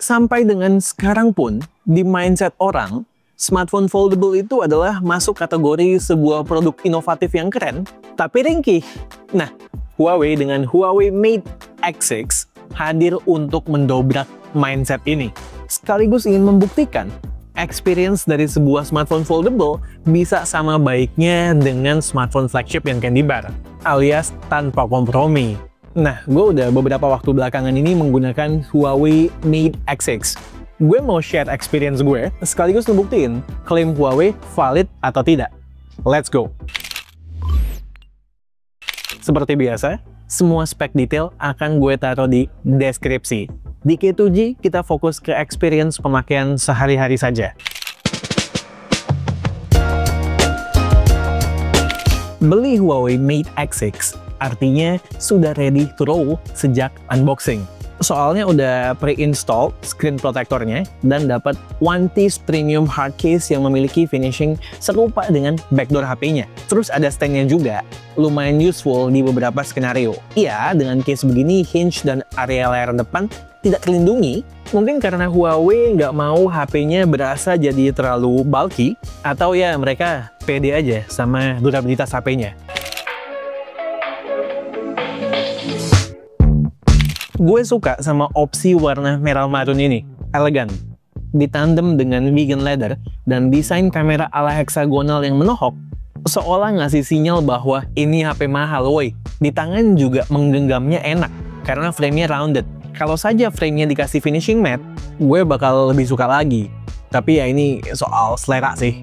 Sampai dengan sekarang pun, di mindset orang, smartphone foldable itu adalah masuk kategori sebuah produk inovatif yang keren, tapi ringkih. Nah, Huawei dengan Huawei Mate X6 hadir untuk mendobrak mindset ini. Sekaligus ingin membuktikan, experience dari sebuah smartphone foldable bisa sama baiknya dengan smartphone flagship yang candy bar, alias tanpa kompromi. Nah, gue udah beberapa waktu belakangan ini menggunakan Huawei Mate X6. Gue mau share experience gue, sekaligus ngebuktiin klaim Huawei valid atau tidak. Let's go! Seperti biasa, semua spek detail akan gue taruh di deskripsi. Di K2G, kita fokus ke experience pemakaian sehari-hari saja. Beli Huawei Mate X6 artinya sudah ready to roll sejak unboxing. Soalnya udah pre-install screen protectornya dan dapat One Piece Premium Hard Case yang memiliki finishing serupa dengan backdoor HP-nya. Terus ada stand-nya juga, lumayan useful di beberapa skenario. Iya, dengan case begini hinge dan area layar depan tidak terlindungi, mungkin karena Huawei nggak mau HP-nya berasa jadi terlalu bulky, atau ya mereka pede aja sama durabilitas HP-nya. Gue suka sama opsi warna merah marun ini, elegan. Ditandem dengan vegan leather dan desain kamera ala heksagonal yang menohok, seolah ngasih sinyal bahwa ini HP mahal woi. Di tangan juga menggenggamnya enak, karena frame-nya rounded. Kalau saja frame-nya dikasih finishing matte, gue bakal lebih suka lagi. Tapi ya ini soal selera sih.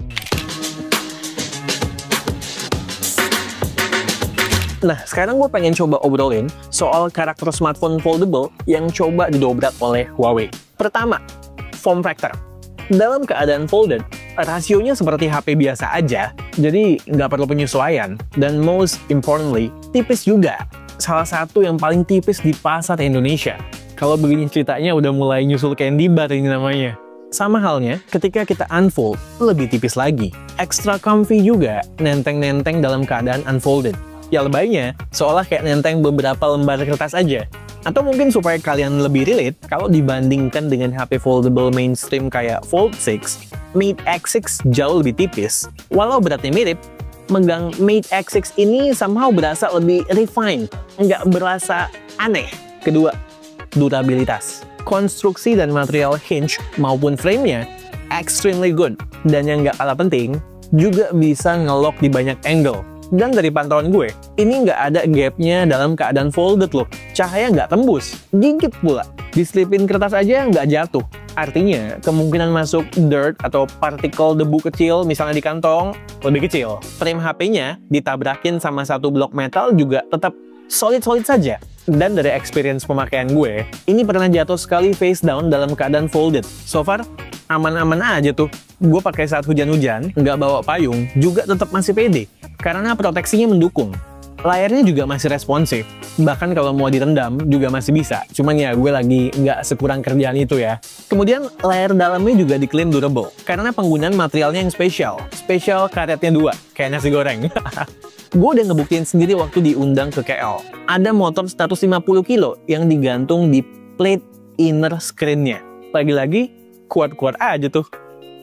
Nah, sekarang gue pengen coba obrolin soal karakter smartphone foldable yang coba didobrak oleh Huawei. Pertama, form factor. Dalam keadaan folded, rasionya seperti HP biasa aja, jadi nggak perlu penyesuaian. Dan most importantly, tipis juga. Salah satu yang paling tipis di pasar Indonesia. Kalau begini ceritanya udah mulai nyusul candy bar ini namanya. Sama halnya, ketika kita unfold, lebih tipis lagi. Extra comfy juga, nenteng-nenteng dalam keadaan unfolded. Ya lebaynya, seolah kayak nenteng beberapa lembar kertas aja. Atau mungkin supaya kalian lebih relate, kalau dibandingkan dengan HP foldable mainstream kayak Fold 6, Mate X6 jauh lebih tipis. Walau beratnya mirip, megang Mate X6 ini somehow berasa lebih refined, nggak berasa aneh. Kedua, durabilitas. Konstruksi dan material hinge maupun frame-nya extremely good. Dan yang nggak kalah penting, juga bisa nge-lock di banyak angle. Dan dari pantauan gue, ini nggak ada gapnya dalam keadaan folded loh. Cahaya nggak tembus, gigit pula. Diselipin kertas aja nggak jatuh. Artinya, kemungkinan masuk dirt atau partikel debu kecil misalnya di kantong, lebih kecil. Frame HP-nya ditabrakin sama satu blok metal juga tetap solid-solid saja. Dan dari experience pemakaian gue, ini pernah jatuh sekali face down dalam keadaan folded. So far, aman-aman aja tuh. Gue pakai saat hujan-hujan, nggak bawa payung, juga tetap masih pede. Karena proteksinya mendukung. Layarnya juga masih responsif. Bahkan kalau mau direndam, juga masih bisa. Cuman ya, gue lagi nggak sekurang kerjaan itu ya. Kemudian, layar dalamnya juga diklaim durable. Karena penggunaan materialnya yang spesial. Spesial karetnya 2, kayak nasi goreng. Gue udah ngebuktiin sendiri waktu diundang ke KL. Ada motor 150 kilo yang digantung di plate inner screen-nya. Lagi-lagi, kuat-kuat aja tuh.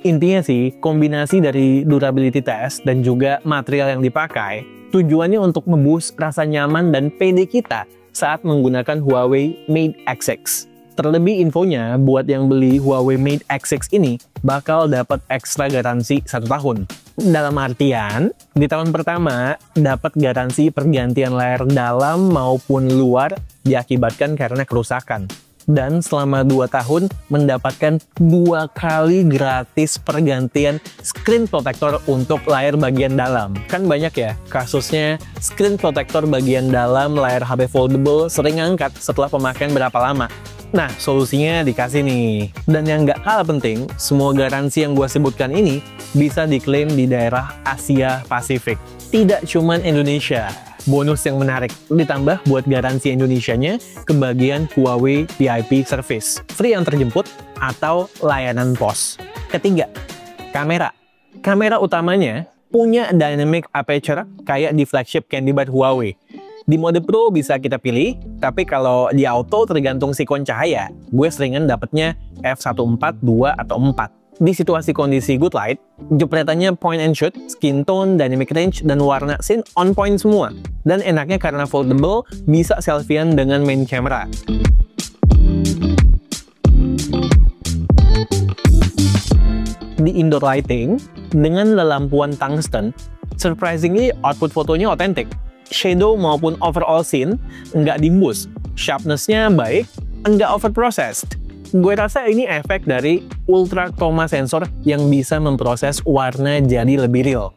Intinya sih, kombinasi dari durability test dan juga material yang dipakai, tujuannya untuk nge-boost rasa nyaman dan pede kita saat menggunakan Huawei Mate X6. Terlebih infonya, buat yang beli Huawei Mate X6 ini, bakal dapat ekstra garansi 1 tahun. Dalam artian, di tahun pertama, dapat garansi pergantian layar dalam maupun luar diakibatkan karena kerusakan. Dan selama 2 tahun, mendapatkan 2 kali gratis pergantian screen protector untuk layar bagian dalam. Kan banyak ya, kasusnya screen protector bagian dalam layar HP foldable sering angkat setelah pemakaian berapa lama. Nah, solusinya dikasih nih. Dan yang nggak kalah penting, semua garansi yang gue sebutkan ini bisa diklaim di daerah Asia Pasifik. Tidak cuman Indonesia. Bonus yang menarik, ditambah buat garansi Indonesianya ke bagian Huawei VIP Service, free yang terjemput atau layanan pos. Ketiga, kamera. Kamera utamanya punya dynamic aperture kayak di flagship candy bar Huawei. Di mode Pro bisa kita pilih, tapi kalau di auto tergantung sikon cahaya. Gue seringan dapetnya f1.4, 2, atau 4. Di situasi kondisi good light, jepretannya point and shoot, skin tone, dynamic range, dan warna scene on point semua. Dan enaknya karena foldable, bisa selfiean dengan main camera. Di indoor lighting, dengan lelampuan tungsten, surprisingly output fotonya otentik. Shadow maupun overall scene nggak dimbus, sharpness-nya baik, nggak overprocessed. Gue rasa ini efek dari ultra chroma sensor yang bisa memproses warna jadi lebih real.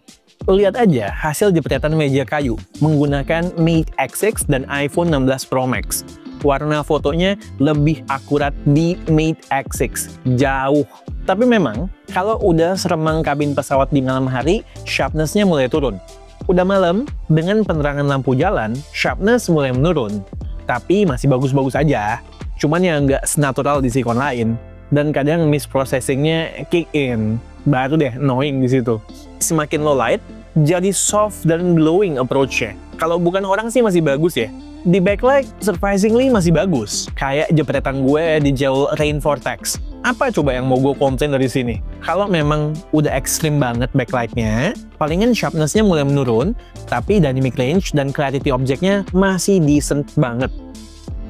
Lihat aja hasil jepretan meja kayu menggunakan Mate X6 dan iPhone 16 Pro Max. Warna fotonya lebih akurat di Mate X6, jauh. Tapi memang, kalau udah seremang kabin pesawat di malam hari, sharpness-nya mulai turun. Udah malam, dengan penerangan lampu jalan, sharpness mulai menurun. Tapi masih bagus-bagus aja. Cuman ya nggak senatural di sikon lain. Dan kadang misprocessingnya kick in. Baru deh annoying di situ. Semakin low light, jadi soft dan glowing approach-nya. Kalau bukan orang sih masih bagus ya. Di backlight, surprisingly masih bagus. Kayak jepretan gue di Joule Rain Vortex. Apa coba yang mau gue komplain dari sini? Kalau memang udah ekstrim banget backlight-nya, palingan sharpness-nya mulai menurun, tapi dynamic range dan clarity objeknya masih decent banget.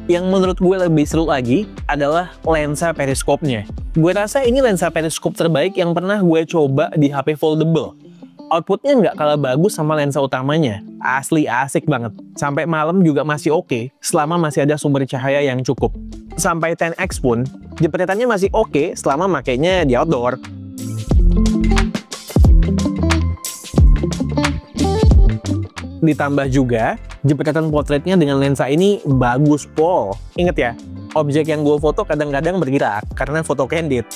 Yang menurut gue lebih seru lagi adalah lensa periskopnya. Gue rasa ini lensa periskop terbaik yang pernah gue coba di HP foldable. Outputnya nggak kalah bagus sama lensa utamanya. Asli asik banget. Sampai malam juga masih oke, selama masih ada sumber cahaya yang cukup. Sampai 10x pun, jepretannya masih oke selama makainya di outdoor. Ditambah juga, jepretan portraitnya dengan lensa ini bagus pol. Ingat ya, objek yang gue foto kadang-kadang bergerak karena foto candid.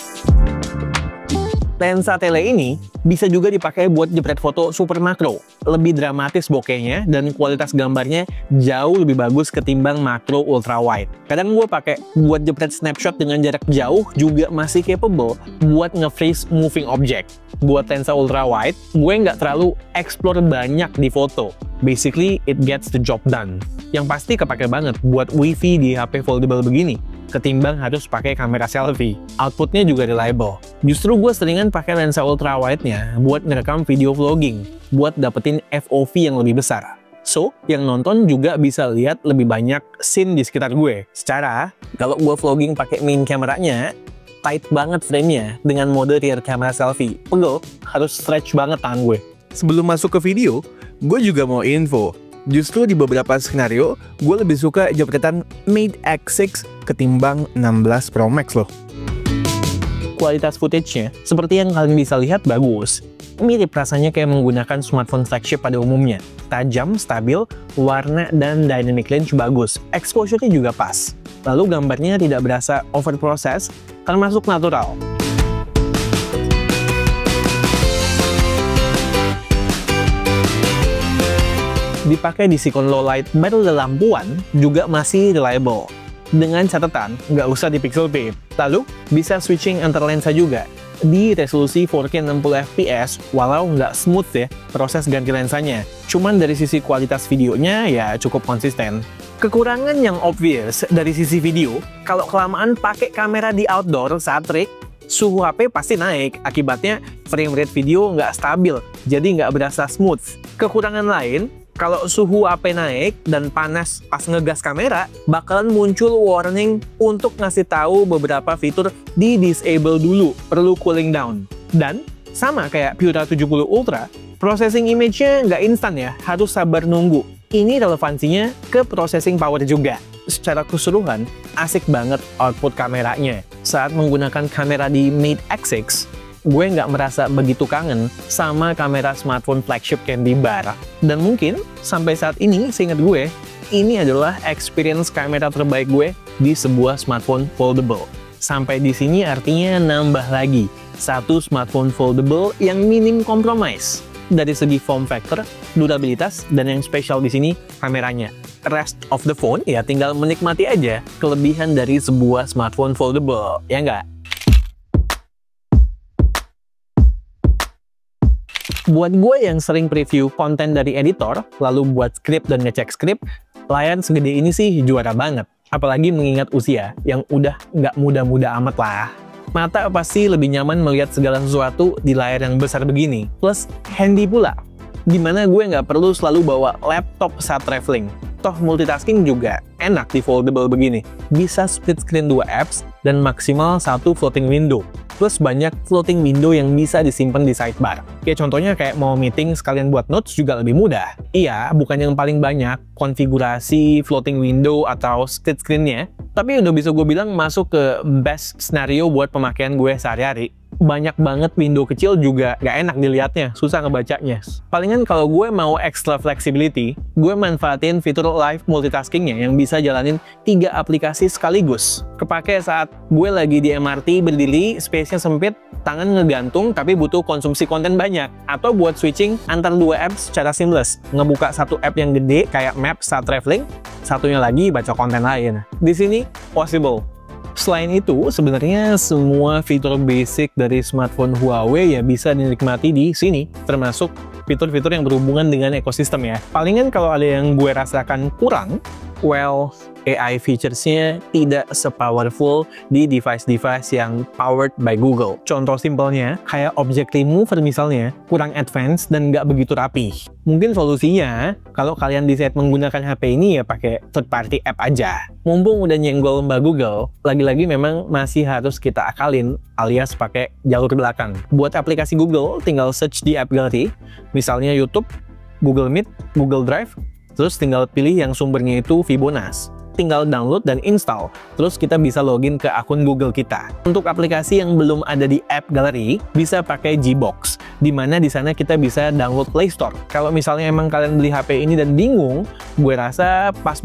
Lensa tele ini bisa juga dipakai buat jepret foto super makro. Lebih dramatis bokehnya dan kualitas gambarnya jauh lebih bagus ketimbang makro ultra wide. Kadang gue pakai buat jepret snapshot dengan jarak jauh juga masih capable buat nge-freeze moving object. Buat lensa ultra wide, gue nggak terlalu explore banyak di foto. Basically, it gets the job done. Yang pasti kepake banget buat wifi di HP foldable begini, ketimbang harus pakai kamera selfie. Outputnya juga reliable. Justru gue seringan pakai lensa ultra wide-nya buat ngerekam video vlogging, buat dapetin FOV yang lebih besar. So, yang nonton juga bisa lihat lebih banyak scene di sekitar gue. Secara, kalau gue vlogging pakai main kameranya, tight banget frame-nya dengan mode rear camera selfie. Pegel, harus stretch banget tangan gue. Sebelum masuk ke video, gue juga mau info. Justru di beberapa skenario, gue lebih suka jepretan Mate X6 ketimbang 16 Pro Max loh. Kualitas footage-nya, seperti yang kalian bisa lihat, bagus. Mirip rasanya kayak menggunakan smartphone flagship pada umumnya. Tajam, stabil, warna dan dynamic range bagus. Exposure-nya juga pas. Lalu gambarnya tidak berasa overprocess, termasuk natural. Dipakai di sikon low light baru lampuan juga masih reliable. Dengan catatan, nggak usah di pixel peep. Lalu, bisa switching antar lensa juga. Di resolusi 4K 60fps, walau nggak smooth ya proses ganti lensanya. Cuman dari sisi kualitas videonya ya cukup konsisten. Kekurangan yang obvious dari sisi video, kalau kelamaan pakai kamera di outdoor saat trik, suhu HP pasti naik. Akibatnya frame rate video nggak stabil, jadi nggak berasa smooth. Kekurangan lain, kalau suhu HP naik dan panas pas ngegas kamera, bakalan muncul warning untuk ngasih tahu beberapa fitur di disable dulu, perlu cooling down. Dan sama kayak Pura 70 Ultra, processing image-nya nggak instan ya, harus sabar nunggu. Ini relevansinya ke processing power juga. Secara keseluruhan, asik banget output kameranya. Saat menggunakan kamera di Mate X6, gue nggak merasa begitu kangen sama kamera smartphone flagship Candy Bar. Dan mungkin sampai saat ini, seingat gue, ini adalah experience kamera terbaik gue di sebuah smartphone foldable. Sampai di sini artinya nambah lagi satu smartphone foldable yang minim compromise dari segi form factor, durabilitas, dan yang spesial di sini kameranya. Rest of the phone ya tinggal menikmati aja kelebihan dari sebuah smartphone foldable, ya nggak? Buat gue yang sering preview konten dari editor, lalu buat skrip dan ngecek skrip, layar segede ini sih juara banget. Apalagi mengingat usia yang udah nggak muda-muda amat lah. Mata pasti lebih nyaman melihat segala sesuatu di layar yang besar begini. Plus, handy pula. Dimana gue nggak perlu selalu bawa laptop saat traveling. Toh multitasking juga enak di foldable begini. Bisa split screen 2 apps dan maksimal 1 floating window. Plus banyak floating window yang bisa disimpan di sidebar. Kayak contohnya kayak mau meeting sekalian buat notes juga lebih mudah. Iya, bukan yang paling banyak konfigurasi floating window atau split screen-nya, tapi udah bisa gue bilang masuk ke best scenario buat pemakaian gue sehari-hari. Banyak banget window kecil juga gak enak dilihatnya, susah ngebacanya. Palingan kalau gue mau extra flexibility, gue manfaatin fitur live multitaskingnya yang bisa jalanin 3 aplikasi sekaligus. Kepake saat gue lagi di MRT berdiri, space-nya sempit, tangan ngegantung tapi butuh konsumsi konten banyak. Atau buat switching antar 2 apps secara seamless. Ngebuka satu app yang gede kayak Maps saat traveling, satunya lagi baca konten lain. Di sini, possible. Selain itu, sebenarnya semua fitur basic dari smartphone Huawei ya bisa dinikmati di sini, termasuk fitur-fitur yang berhubungan dengan ekosistem ya. Palingan kalau ada yang gue rasakan kurang, well, AI features-nya tidak se-powerful di device-device yang powered by Google. Contoh simpelnya, kayak Object Remover misalnya, kurang advance dan nggak begitu rapi. Mungkin solusinya, kalau kalian decide menggunakan HP ini ya pakai third-party app aja. Mumpung udah nyenggol Mbak Google, lagi-lagi memang masih harus kita akalin alias pakai jalur belakang. Buat aplikasi Google, tinggal search di App Gallery, misalnya YouTube, Google Meet, Google Drive, terus tinggal pilih yang sumbernya itu Fibonacci. Tinggal download dan install, terus kita bisa login ke akun Google kita. Untuk aplikasi yang belum ada di App Gallery, bisa pakai Gbox, di mana di sana kita bisa download Play Store. Kalau misalnya emang kalian beli HP ini dan bingung, gue rasa pas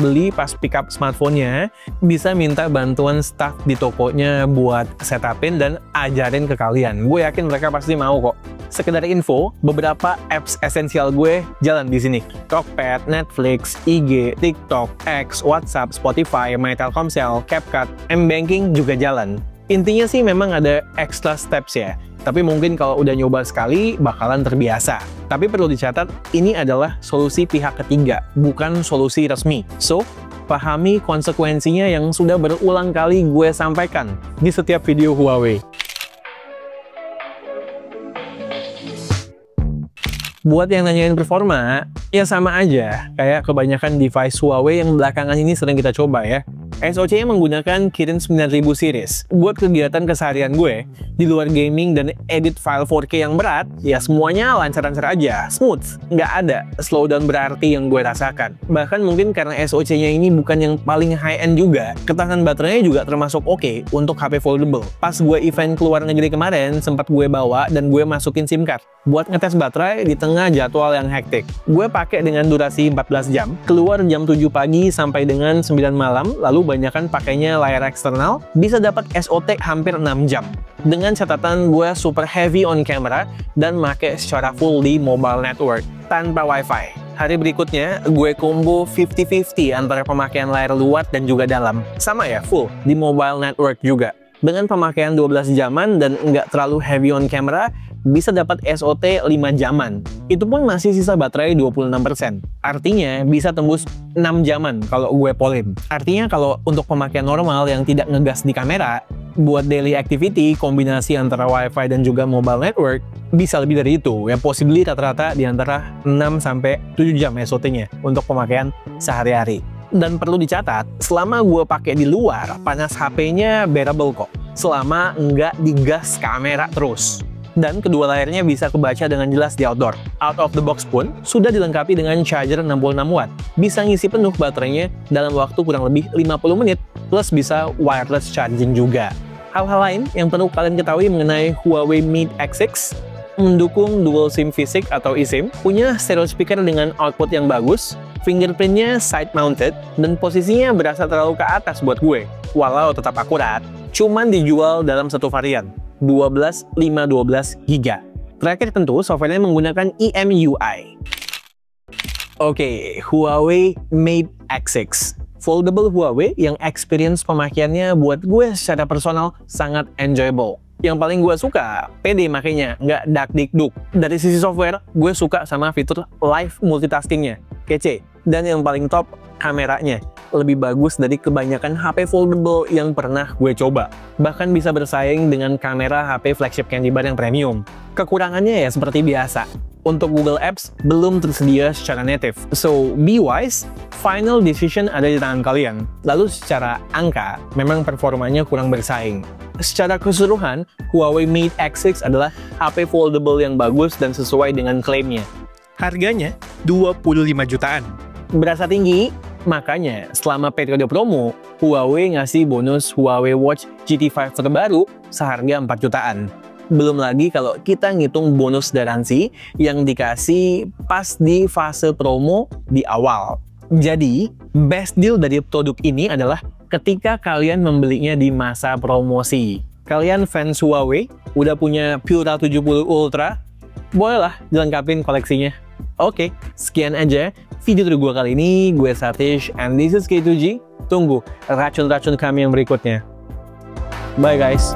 pick up smartphone-nya, bisa minta bantuan staff di tokonya buat setupin dan ajarin ke kalian. Gue yakin mereka pasti mau kok. Sekedar info, beberapa apps esensial gue jalan di sini. Talkpad, Netflix, IG, TikTok, X, WhatsApp, Spotify, My Telkomsel, CapCut, M-Banking juga jalan. Intinya sih memang ada extra steps ya. Tapi mungkin kalau udah nyoba sekali, bakalan terbiasa. Tapi perlu dicatat, ini adalah solusi pihak ketiga, bukan solusi resmi. So, pahami konsekuensinya yang sudah berulang kali gue sampaikan di setiap video Huawei. Buat yang nanyain performa, ya sama aja kayak kebanyakan device Huawei yang belakangan ini sering kita coba ya. SoC-nya menggunakan Kirin 9000 series. Buat kegiatan keseharian gue, di luar gaming dan edit file 4K yang berat, ya semuanya lancar-lancar aja, smooth. Nggak ada slowdown berarti yang gue rasakan. Bahkan mungkin karena SoC-nya ini bukan yang paling high-end juga, ketahanan baterainya juga termasuk oke untuk HP foldable. Pas gue event keluar negeri kemarin, sempat gue bawa dan gue masukin SIM card buat ngetes baterai di tengah jadwal yang hektik. Gue pakai dengan durasi 14 jam, keluar jam 7 pagi sampai dengan 9 malam, lalu banyakan pakainya layar eksternal, bisa dapat SOT hampir 6 jam. Dengan catatan gue super heavy on camera dan make secara full di mobile network, tanpa wifi. Hari berikutnya, gue combo 50-50 antara pemakaian layar luar dan juga dalam. Sama ya, full di mobile network juga. Dengan pemakaian 12 jaman dan nggak terlalu heavy on camera, bisa dapat SOT 5 jaman. Itu pun masih sisa baterai 26%. Artinya bisa tembus 6 jaman kalau gue polin. Artinya kalau untuk pemakaian normal yang tidak ngegas di kamera, buat daily activity, kombinasi antara wifi dan juga mobile network, bisa lebih dari itu. Ya possibly rata-rata di antara 6-7 jam SOT-nya untuk pemakaian sehari-hari. Dan perlu dicatat, selama gue pakai di luar, panas HP-nya bearable kok. Selama nggak digas kamera terus. Dan kedua layarnya bisa kebaca dengan jelas di outdoor. Out of the box pun sudah dilengkapi dengan charger 66 watt. Bisa ngisi penuh baterainya dalam waktu kurang lebih 50 menit, plus bisa wireless charging juga. Hal-hal lain yang perlu kalian ketahui mengenai Huawei Mate X6, mendukung dual SIM fisik atau eSIM, punya stereo speaker dengan output yang bagus, fingerprintnya side mounted, dan posisinya berasa terlalu ke atas buat gue, walau tetap akurat. Cuman dijual dalam satu varian, 12/512 GB. Terakhir tentu softwarenya menggunakan EMUI. Oke, Huawei Mate X6. Foldable Huawei yang experience pemakaiannya buat gue secara personal sangat enjoyable. Yang paling gue suka, pede makanya, nggak dak-dik-duk. Dari sisi software, gue suka sama fitur live multitaskingnya. Kece. Dan yang paling top, kameranya lebih bagus dari kebanyakan HP foldable yang pernah gue coba. Bahkan bisa bersaing dengan kamera HP flagship Candy Bar yang premium. Kekurangannya ya seperti biasa. Untuk Google Apps, belum tersedia secara native. So, be wise, final decision ada di tangan kalian. Lalu secara angka, memang performanya kurang bersaing. Secara keseluruhan, Huawei Mate X6 adalah HP foldable yang bagus dan sesuai dengan klaimnya. Harganya 25 jutaan. Berasa tinggi? Makanya, selama periode promo, Huawei ngasih bonus Huawei Watch GT5 terbaru seharga 4 jutaan. Belum lagi kalau kita ngitung bonus garansi yang dikasih pas di fase promo di awal. Jadi, best deal dari produk ini adalah ketika kalian membelinya di masa promosi. Kalian fans Huawei, udah punya Pura 70 Ultra, bolehlah dilengkapin koleksinya. Oke, sekian aja video dari gue kali ini. Gue Satish, and this is K2G. Tunggu racun-racun kami yang berikutnya. Bye guys.